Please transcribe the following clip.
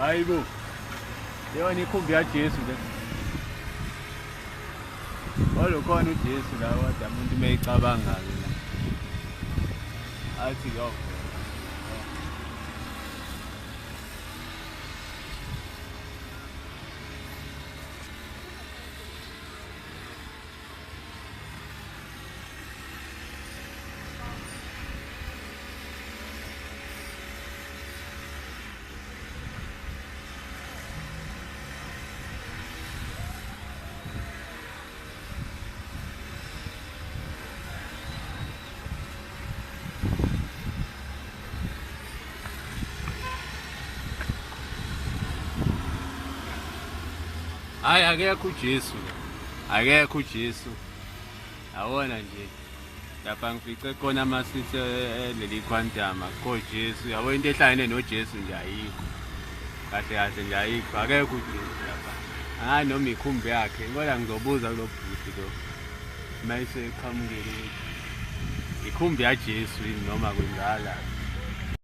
Hayibo. Yona ikhumbi yaJesu le. Olukhona uJesu la kodwa umuntu mayicabanga-ke la. Athi yo. Hayi akekho uJesu. Akekho uJesu. Awona nje. Lapha ngifice khona amasisi leli quantum akho Jesu. Yabo into ehlangene noJesu nje ayikho. Kahle kahle nje ayikho. Akekho uJesu lapha. Hayi noma ikhumbi yakhe. Kodwa ngizobuza kulo bhuti lo. Mayise eqhamukile ukuthi ikhumbi yaJesu noma kwenzala.